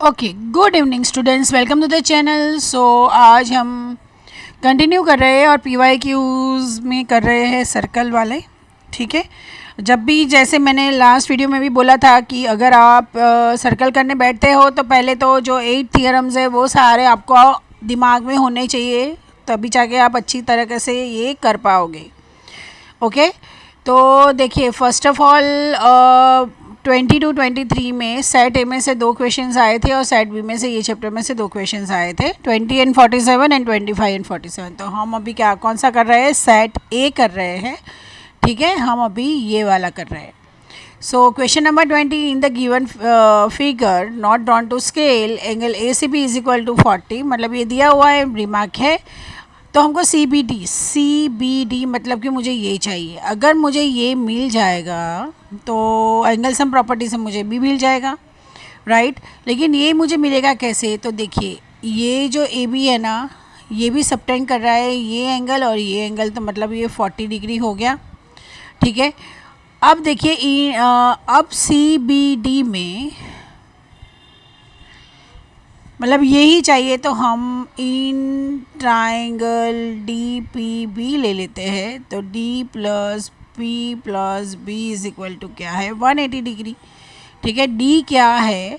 Okay, good evening students, welcome to the channel. So आज हम continue कर रहे हैं और पीवाई क्यूज़ में कर रहे हैं सर्कल वाले। ठीक है, जब भी जैसे मैंने लास्ट वीडियो में भी बोला था कि अगर आप सर्कल करने बैठते हो तो पहले तो जो 8 थियरम्स है वो सारे आपको दिमाग में होने चाहिए, तभी जाके आप अच्छी तरीके से ये कर पाओगे। ओके, तो देखिए फर्स्ट ऑफ ऑल 20 to 23 में सेट ए में से 2 क्वेश्चंस आए थे और सेट बी में से ये चैप्टर में से 2 क्वेश्चंस आए थे, 20 and 47 एंड 25 and 47। तो हम अभी क्या कौन सा कर रहे हैं, सेट ए कर रहे हैं। ठीक है, हम अभी ये वाला कर रहे हैं। So question number 20, in the given figure not drawn to scale angle A C B is equal to 40, मतलब ये दिया हुआ है, रिमार्क है, तो हमको सी बी डी मतलब कि मुझे ये चाहिए। अगर मुझे ये मिल जाएगा तो एंगल सम प्रॉपर्टी से मुझे भी मिल जाएगा, राइट। लेकिन ये मुझे मिलेगा कैसे, तो देखिए ये जो ए बी है ना, ये भी सबटेंड कर रहा है ये एंगल और ये एंगल, तो मतलब ये 40 डिग्री हो गया। ठीक है, अब देखिए अब सी बी डी में मतलब यही चाहिए, तो हम in triangle D P B ले लेते हैं। तो D plus P plus B is equal to क्या है, 180 डिग्री। ठीक है, डी क्या है,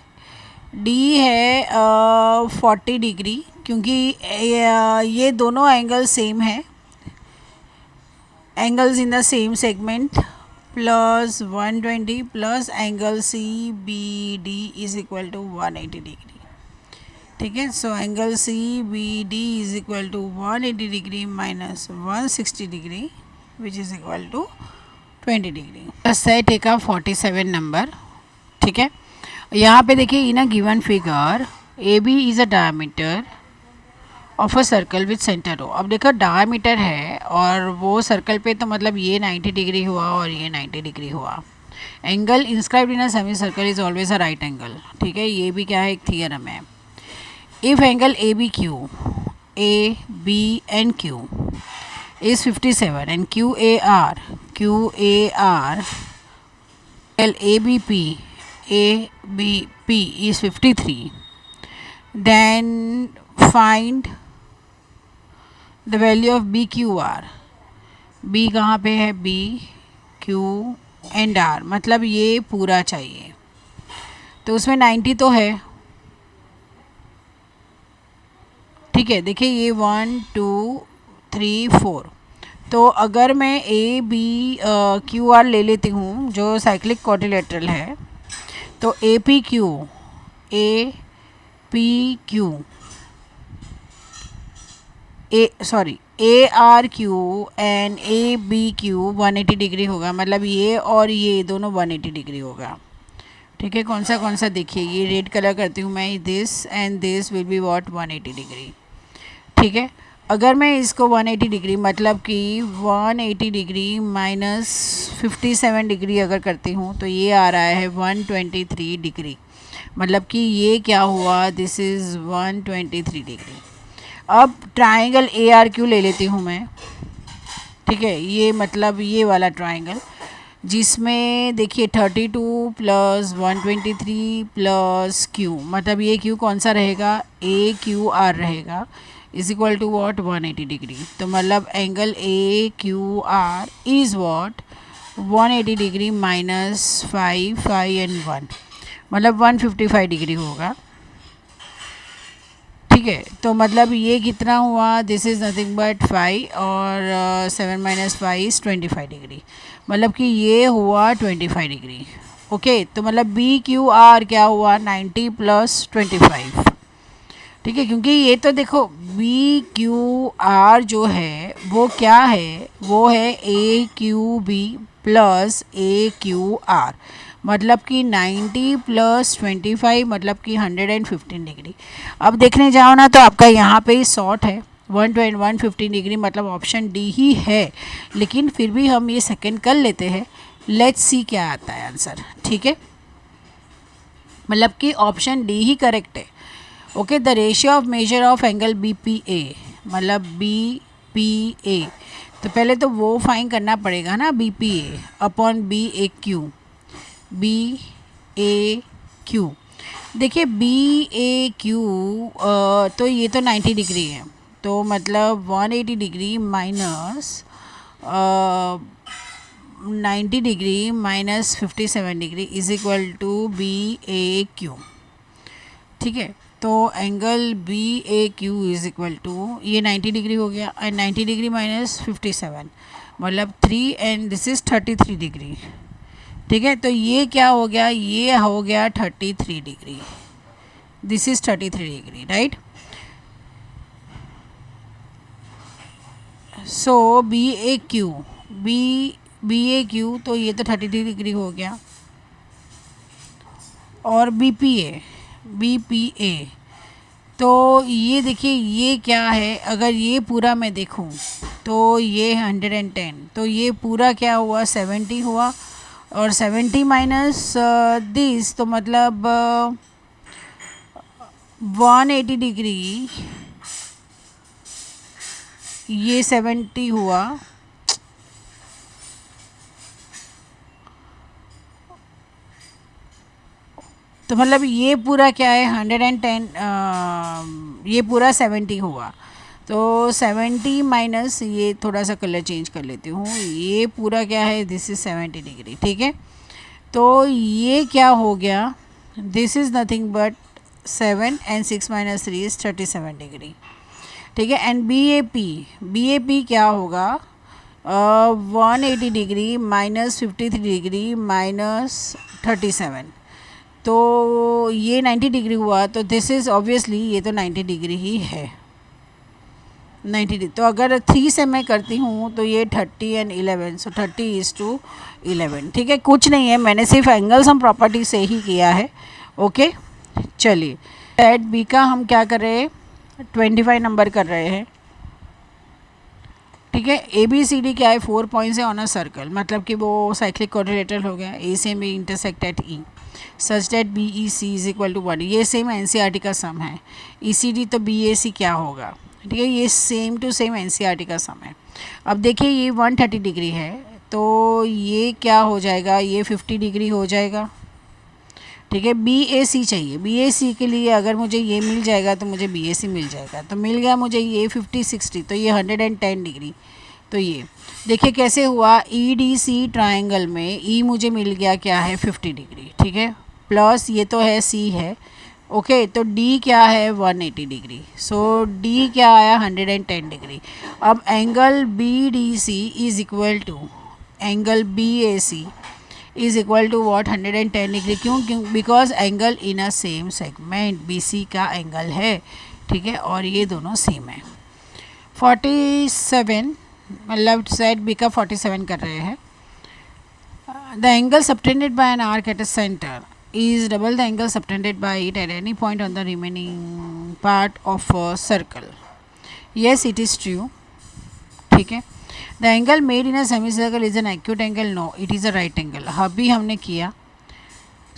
डी है 40 डिग्री, क्योंकि ये दोनों एंगल सेम है, angles in the same segment, plus 120 plus angle C B D is equal to 180 degree. ठीक है, so angle C B D is equal to 180 degree minus 160 degree which is equal to 20 degree. Set A का 47 number. ठीक है, यहाँ पे देखिए in a given figure A B is a diameter of a circle with centre ओ। अब देखो diameter है और वो सर्कल पे, तो मतलब ये 90 डिग्री हुआ और ये 90 डिग्री हुआ। Angle inscribed in a semi circle is always a right angle. ठीक है, ये भी क्या है, एक थियरम है। If angle ABQ, AB and Q is 57 and QAR angle ABP is 53, then find the value of BQR। B कहाँ पे है, B Q and R, मतलब ये पूरा चाहिए। तो उसमें 90 तो है। ठीक है, देखिए ये 1 2 3 4, तो अगर मैं ए बी क्यू आर ले लेती हूँ जो साइक्लिक क्वाड्रिलेटरल है, तो A P Q A R Q and A B Q 180 degree होगा, मतलब ये और ये दोनों 180 डिग्री होगा। ठीक है, कौन सा देखिए, ये रेड कलर करती हूँ मैं, this and this will be what 180 degree. ठीक है, अगर मैं इसको 180 डिग्री मतलब कि 180 डिग्री माइनस 57 डिग्री अगर करती हूँ, तो ये आ रहा है 123 डिग्री, मतलब कि ये क्या हुआ, दिस इज़ 123 डिग्री। अब ट्राइंगल ए आर क्यू ले लेती हूँ मैं। ठीक है, ये मतलब ये वाला ट्राइंगल जिसमें देखिए 32 प्लस 123 प्लस क्यू, मतलब ये क्यू कौन सा रहेगा, ए क्यू आर रहेगा, is equal to what 180 degree. तो मतलब angle A Q R is what 180 degree minus 5 and 1, मतलब 155 डिग्री होगा। ठीक है, तो मतलब ये कितना हुआ, दिस इज़ नथिंग बट 5 और 7 माइनस 5 इज़ 25 डिग्री, मतलब कि ये हुआ 25 डिग्री। ओके, तो मतलब बी क्यू आर क्या हुआ, 90 प्लस 25। ठीक है, क्योंकि ये तो देखो बी क्यू आर जो है वो क्या है, वो है ए Q B plus A Q are, मतलब कि 90 प्लस 25 मतलब कि 115 डिग्री। अब देखने जाओ ना तो आपका यहाँ पे ही शॉर्ट है 115 डिग्री, मतलब ऑप्शन डी ही है, लेकिन फिर भी हम ये सेकंड कर लेते हैं। लेट्स सी क्या आता है आंसर। ठीक है, मतलब कि ऑप्शन डी ही करेक्ट है। Okay, the ratio of measure of angle B P A, मतलब बी पी ए, तो पहले तो वो फाइन करना पड़ेगा ना, B P A upon B A Q, B A Q. देखिए बी ए क्यू, तो ये तो 90 डिग्री है, तो मतलब 180 degree minus 90 degree minus 57 degree is equal to B A Q. ठीक है, तो angle B A Q is equal to, ये 90 डिग्री हो गया, एंड 90 डिग्री माइनस 57 मतलब 3, एंड दिस इज़ 33 डिग्री। ठीक है, तो ये क्या हो गया, ये हो गया 33 degree, this is 33 degree, right. So B A Q तो ये तो 33 डिग्री हो गया, और बी पी ए तो ये देखिए ये क्या है, अगर ये पूरा मैं देखूं तो ये 110, तो ये पूरा क्या हुआ 70 हुआ, और 70 माइनस दिस तो मतलब 180 डिग्री, ये 70 हुआ, तो मतलब ये पूरा क्या है 110, ये पूरा 70 हुआ, तो 70 माइनस ये थोड़ा सा कलर चेंज कर लेती हूँ, ये पूरा क्या है, दिस इज़ 70 डिग्री। ठीक है, तो ये क्या हो गया, this is nothing but 7 and 6 minus 3 is 37 degree. ठीक है, एंड बी ए पी क्या होगा, 180 डिग्री माइनस 53 डिग्री माइनस 37, तो ये 90 डिग्री हुआ, तो दिस इज़ ऑब्वियसली ये तो 90 डिग्री ही है, 90 डिग्री। तो अगर 3 से मैं करती हूँ तो ये 30 एंड 11, सो 30:11। ठीक है, कुछ नहीं है, मैंने सिर्फ एंगल सम प्रॉपर्टी से ही किया है। ओके, चलिए एट बी का हम क्या कर रहे हैं, 25 नंबर कर रहे हैं। ठीक है, ए बी सी डी क्या है, 4 पॉइंट्स है ऑन अ सर्कल, मतलब कि वो साइक्लिक क्वाड्रिलेटरल हो गया, ए से B intersect at E such that B E C is equal to 1, ये same N C R T का सम है। ई सी डी तो बी ए सी क्या होगा, ठीक है, ये same to same N C R T का सम है। अब देखिए ये 130 डिग्री है, तो ये क्या हो जाएगा, ये 50 डिग्री हो जाएगा। ठीक है, बी ए सी चाहिए, बी ए सी के लिए अगर मुझे ये मिल जाएगा तो मुझे बी ए सी मिल जाएगा, तो मिल गया मुझे ये 50-60, तो ये 110 डिग्री। तो ये देखिए कैसे हुआ, ई डी सी ट्राइंगल में ई मुझे मिल गया क्या है 50 डिग्री। ठीक है, प्लस ये तो है सी है, ओके, तो डी क्या है 180 डिग्री, सो डी क्या आया 110 डिग्री। अब angle B D C is equal to angle B A C is equal to what 110 degree, क्यों because angle in a same segment B C का एंगल है। ठीक है, और ये दोनों सेम है। 47 मतलब साइड बी का 47 कर रहे हैं। The angle subtended bye an arc at a centre is double the angle subtended by it at any point on the remaining part of a circle. Yes, it is true. ठीक है, the angle made in a semicircle is an acute angle. No, it is a right angle. अभी हमने किया।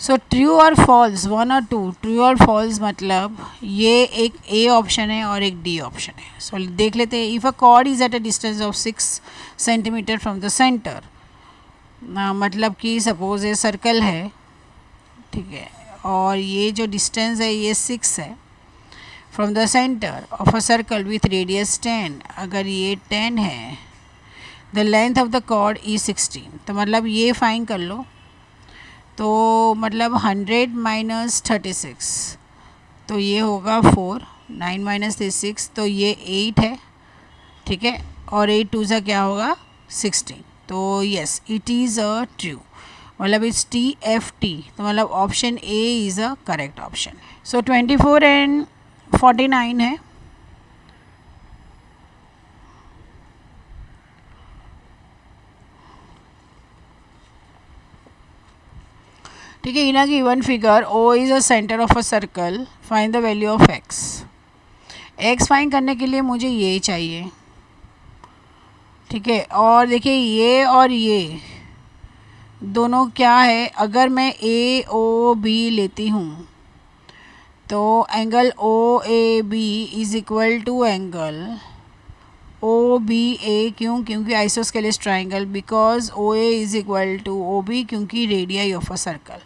So true or false, 1 और 2, true और false मतलब ये एक A ऑप्शन है और एक D ऑप्शन है। So देख लेते हैं, if a chord is at a distance of 6 centimeter from the center, मतलब कि सपोज ये सर्कल है, ठीक है, और ये जो डिस्टेंस है ये 6 है from the centre of a circle with radius 10, अगर ये 10 है, the length of the cord ई 16, तो मतलब ये फाइन कर लो, तो मतलब 100 माइनस 36, तो ये होगा 4, 9 माइनस 6, तो ये 8 है। ठीक है, और 8 2 सा क्या होगा 16, तो yes it is a true, मतलब इट्स टी एफ टी, तो मतलब option A is a correct option. So 24 and 49 है। ठीक है, in a given figure O is a centre of a circle, find the value of X. X find करने के लिए मुझे ये चाहिए। ठीक है, और देखिए ये और ये दोनों क्या है, अगर मैं ए ओ बी लेती हूँ तो angle O A B is equal to angle O B A, क्यों, क्योंकि isosceles triangle, because O A is equal to O B, क्योंकि रेडियाई ऑफ अ सर्कल,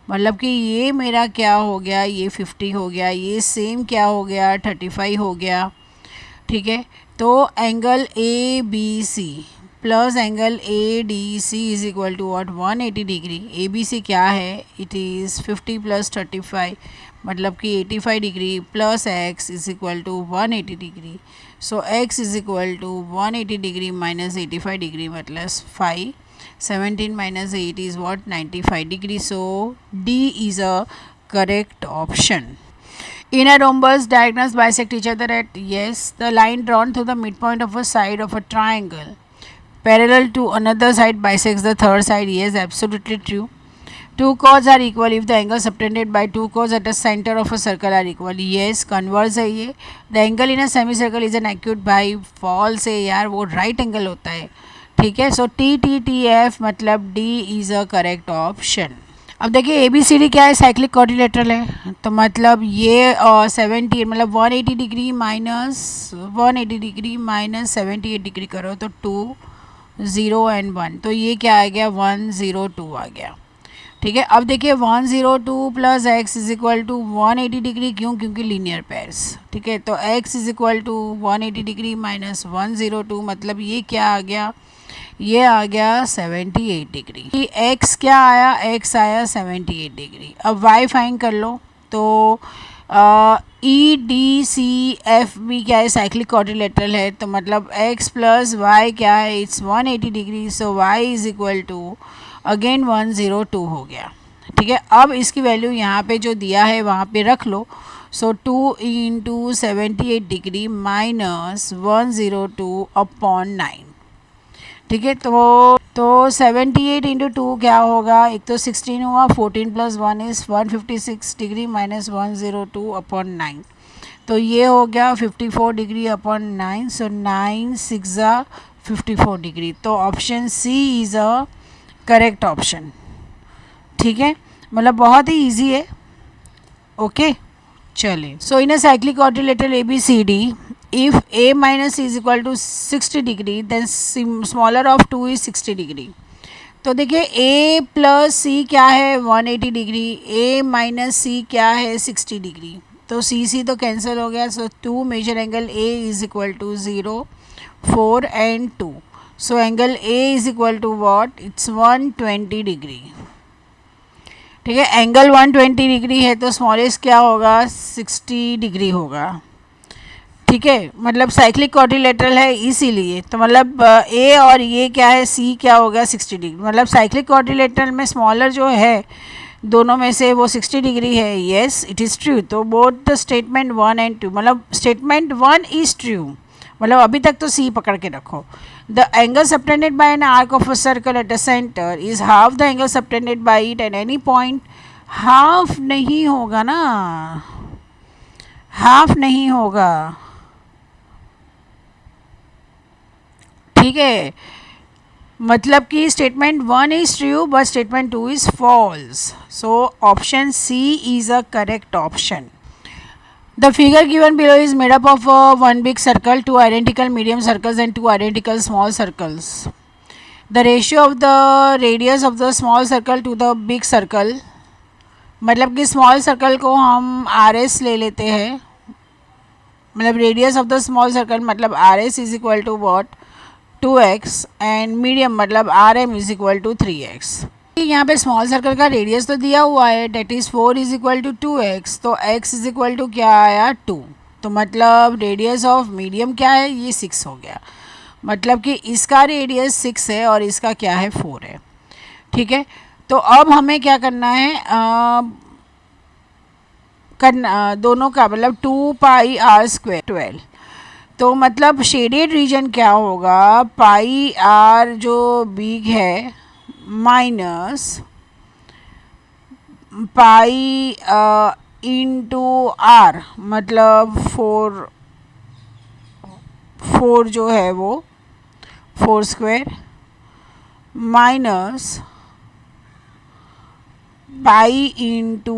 मतलब कि ये मेरा क्या हो गया, ये 50 हो गया, ये सेम क्या हो गया 35 हो गया। ठीक है, तो angle A B C plus angle A D C is equal to what 180 degree. A B C क्या है, इट इज़ 50 प्लस 35 मतलब कि 85 degree plus X is equal to 180 degree. So X is equal to 180 degree minus 85 degree मतलब 5। 17 minus 8 is what 95 degree. So D is a correct option. Inner rhombus diagonals bisect each other at, yes, the line drawn through the midpoint of a side of a triangle parallel to another side bisects the third side. Yes, absolutely true. Two chords are equal if the angle subtended by two chords at the center of a circle are equal. Yes, converse है ये. The angle in a semicircle is an acute by false है यार, वो right angle होता है. ठीक है, so T T T F मतलब D is a correct option. अब देखिए ए बी सी डी क्या है, साइक्लिक क्वाड्रिलेटरल है, तो मतलब ये 70 मतलब 180 degree minus 180 degree minus 78 degree करो तो 2 0 एंड 1, तो ये क्या आ गया 102 आ गया। ठीक है, अब देखिए 102 plus X is equal to 180 degree, क्यों, क्योंकि लीनियर पेयर्स। ठीक है, तो X is equal to 180 degree minus 102 मतलब ये क्या आ गया, ये आ गया 78 डिग्री। एक्स क्या आया, एक्स आया 78 डिग्री। अब वाई फाइंड कर लो, तो ई डी सी एफ भी क्या है, साइक्लिक क्वाड्रिलेटरल है, तो मतलब एक्स प्लस वाई क्या है, it's 180 degree. So Y is equal to again 102 हो गया। ठीक है, अब इसकी वैल्यू यहाँ पे जो दिया है वहाँ पे रख लो। सो 2 इंटू 78 डिग्री माइनस 102 अपॉन 9। ठीक है, तो 78 इंटू 2 क्या होगा, एक तो 16 हुआ, 14 plus 1 is 156 degree minus 102 upon 9, तो ये हो गया 54 डिग्री अपॉन 9। सो 9 6 54 डिग्री, तो option C is a correct option. ठीक है, मतलब बहुत ही इजी है। ओके, चलिए, so in a cyclic quadrilateral A B C D, if a minus c is equal to 60 degree then smaller of 2 is 60 degree। तो देखिए a प्लस सी क्या है 180 डिग्री, a माइनस सी क्या है 60 डिग्री, तो सी सी तो कैंसिल हो गया। So 2 measure angle a is equal to 0 4 and 2। So angle a is equal to what, it's 120 degree. ठीक है, एंगल 120 डिग्री है तो स्मॉलेस्ट क्या होगा 60 डिग्री होगा। ठीक है, मतलब साइक्लिक क्वाड्रिलेटरल है इसीलिए, तो मतलब ए और ये क्या है सी क्या होगा 60 डिग्री, मतलब साइक्लिक क्वाड्रिलेटरल में स्मॉलर जो है दोनों में से वो 60 डिग्री है। येस इट इज़ ट्रू, तो बोथ द स्टेटमेंट 1 एंड 2 मतलब स्टेटमेंट 1 इज़ ट्रू, मतलब अभी तक तो सी पकड़ के रखो। The angle subtended bye an arc of a circle at the centre is half the angle subtended bye it at any point. Half नहीं होगा ना, हाफ नहीं होगा। ठीक है, मतलब कि statement 1 is true but statement 2 is false. So option C is a correct option. The figure given below is made up of one big circle, two identical medium circles and two identical small circles. The ratio of the radius of the small circle to the big circle, मतलब कि small circle को हम R S ले लेते हैं, मतलब radius of the small circle मतलब R S is equal to what 2x and medium मतलब R M is equal to 3x। यहाँ पे स्मॉल सर्कल का रेडियस तो दिया हुआ है, that is 4 is equal to 2x, तो x इज इक्वल टू क्या आया 2, तो मतलब रेडियस ऑफ मीडियम क्या है ये 6 हो गया, मतलब कि इसका रेडियस 6 है और इसका क्या है 4 है। ठीक है, तो अब हमें क्या करना है, दोनों का मतलब 2 पाई आर स्क्वायर 12, तो मतलब शेडेड रीजन क्या होगा, पाई आर जो बिग है माइनस पाई इंटू आर मतलब 4 जो है वो 4 square minus pi into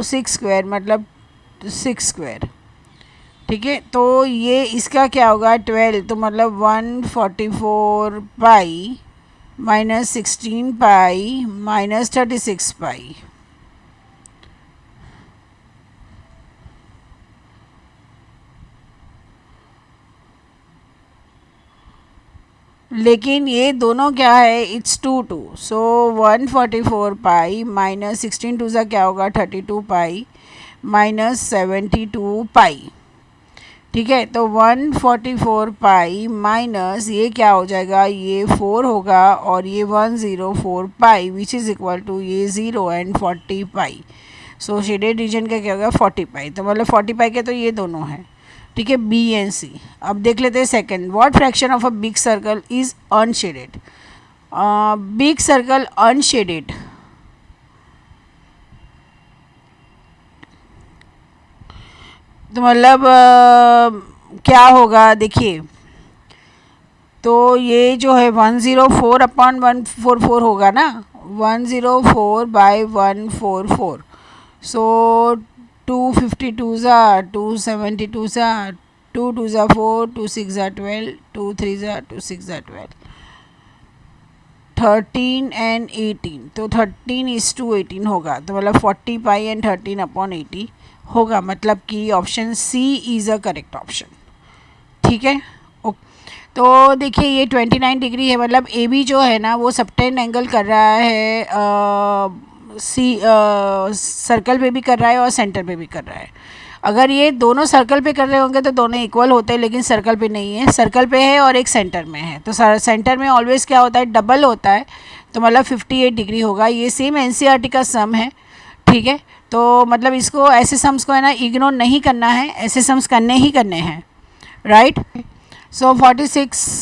6 square मतलब 6 स्क्वायर। ठीक है, तो ये इसका क्या होगा 12, तो मतलब 144 पाई माइनस 16 पाई माइनस 36 पाई। लेकिन ये दोनों क्या है, इट्स 2 सो 144 पाई माइनस 16 टू ज़ा क्या होगा 32 पाई माइनस 72 पाई। ठीक है, तो 144 पाई माइनस ये क्या हो जाएगा, ये 4 होगा और ये 104 पाई विच इज़ इक्वल टू ये 0 and 40 pi. So shaded region का क्या होगा 40 पाई, तो मतलब 40 पाई के तो ये दोनों हैं। ठीक है, बी एंड सी। अब देख लेते हैं second, what fraction of a big circle is unshielded. Big circle unshielded, तो मतलब क्या होगा देखिए, तो ये जो है 104 अपॉन 144 होगा ना, 104 बाई 144, सो 252 ज़ा 272 ज़ा 2 ज़ा 4 2 6 ज़ा 12 2 3 ज़ा 2 6 ज़ा 12 13 एंड 18, तो 13:18 होगा, तो मतलब 40 पाई एंड 13 अपॉन 80 होगा, मतलब कि option C is a correct option. ठीक है, तो देखिए ये 29 डिग्री है, मतलब ए बी जो है ना वो सबटेंड एंगल कर रहा है, सी सर्कल पे भी कर रहा है और सेंटर पे भी कर रहा है। अगर ये दोनों सर्कल पे कर रहे होंगे तो दोनों इक्वल होते हैं, लेकिन सर्कल पे नहीं है, सर्कल पे है और एक सेंटर में है, तो सेंटर में ऑलवेज क्या होता है, डबल होता है, तो मतलब 58 डिग्री होगा। ये सेम एनसीईआरटी का सम है। ठीक है, तो मतलब इसको ऐसे सम्स को है ना इग्नोर नहीं करना है, ऐसे सम्स करने ही करने हैं, राइट। सो 46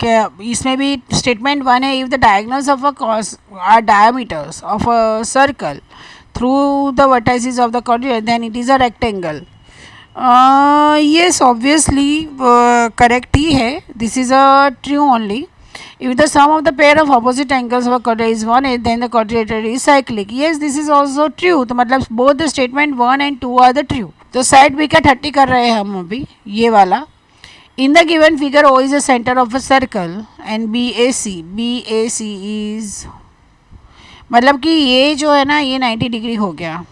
क्या इसमें भी स्टेटमेंट 1 है, if the diagonals of a cause are diameters of a circle through the vertices of the quadrant then it is a rectangle. Yes, obviously correct ही है, this is a true only. If the sum of the pair of opposite angles of a quadrant is 180 then the quadrilateral is cyclic. Yes, this is also true, तो मतलब both the statement 1 and 2 are the true. तो side B का 30 कर रहे हैं हम अभी, ये वाला। In the given figure O is the center of a circle and BAC is, मतलब कि ये जो है ना ये 90 डिग्री हो गया।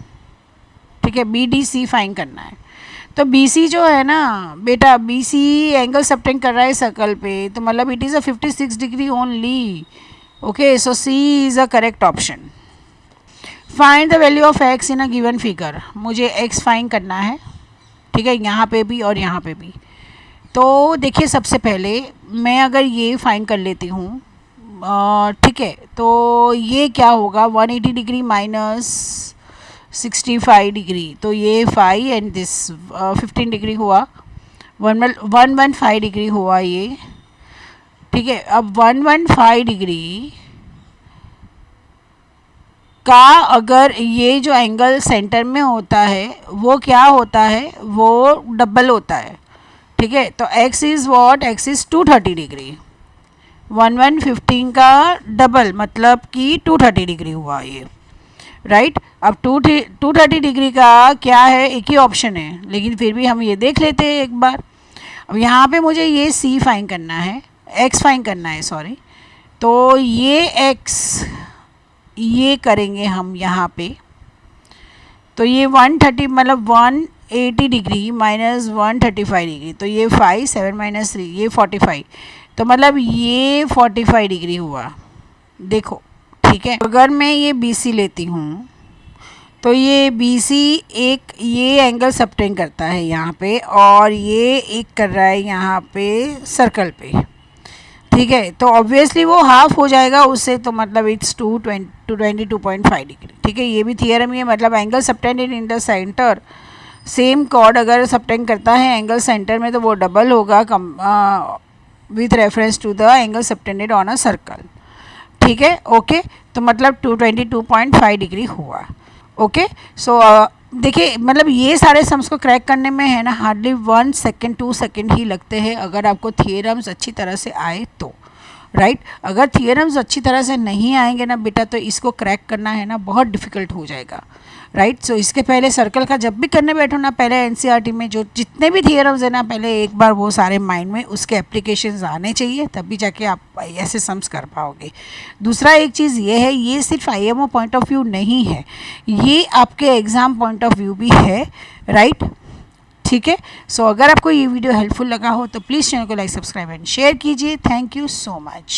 ठीक है, BDC फाइन करना है, तो BC जो है ना बेटा, BC एंगल सबटेंड कर रहा है सर्कल पे, तो मतलब it is a 56 degree only. Okay, so C is a correct option. Find the value of x in a given figure, मुझे x फाइन करना है। ठीक है, यहाँ पे भी और यहाँ पे भी। तो देखिए सबसे पहले मैं अगर ये फाइन कर लेती हूँ, ठीक है, तो ये क्या होगा 180 डिग्री माइनस 65 डिग्री, तो ये 5 एंड दिस 15 डिग्री हुआ, 115 डिग्री हुआ ये। ठीक है, अब 115 डिग्री का अगर ये जो एंगल सेंटर में होता है वो क्या होता है, वो डबल होता है। ठीक है, तो x is what, x is 230 degree, 115 का डबल मतलब कि 230 डिग्री हुआ ये, राइट। अब 230 डिग्री का क्या है, एक ही ऑप्शन है, लेकिन फिर भी हम ये देख लेते हैं एक बार। अब यहाँ पे मुझे ये C फाइन करना है, x फाइन करना है सॉरी, तो ये x ये करेंगे हम यहाँ पे, तो ये 130 मतलब 180 डिग्री माइनस 135 डिग्री, तो ये 5 7 माइनस 3 ये 45, तो मतलब ये 45 डिग्री हुआ। देखो ठीक है, अगर मैं ये BC लेती हूँ तो ये BC एक ये एंगल सबटेंड करता है यहाँ पे, और ये एक कर रहा है यहाँ पे सर्कल पे। ठीक है, तो ऑब्वियसली वो हाफ हो जाएगा उससे, तो मतलब इट्स 22.5 डिग्री। ठीक है, ये भी थियरम ही है, मतलब angle subtended in the centre, same chord अगर सबटेंड करता है एंगल सेंटर में तो वो डबल होगा with reference to the angle subtended on a circle. ठीक है, ओके, तो मतलब 222.5 डिग्री हुआ। ओके, सो देखिए मतलब ये सारे सम्स को क्रैक करने में है ना हार्डली 1 सेकेंड 2 सेकेंड ही लगते हैं, अगर आपको थियरम्स अच्छी तरह से आए तो, राइट। अगर थियरम्स अच्छी तरह से नहीं आएंगे ना बेटा, तो इसको क्रैक करना है ना बहुत डिफ़िकल्ट हो जाएगा, राइट। सो इसके पहले सर्कल का जब भी करने बैठो ना, पहले एनसीईआरटी में जो जितने भी थियरम्स है ना, पहले एक बार वो सारे माइंड में उसके एप्लीकेशंस आने चाहिए, तभी जाके आप ऐसे सम्स कर पाओगे। दूसरा एक चीज़ ये है, ये सिर्फ IMO पॉइंट ऑफ व्यू नहीं है, ये आपके एग्ज़ाम पॉइंट ऑफ व्यू भी है, राइट। ठीक है। सो अगर आपको ये वीडियो हेल्पफुल लगा हो तो प्लीज़ चैनल को लाइक, सब्सक्राइब एंड शेयर कीजिए। Thank you so much.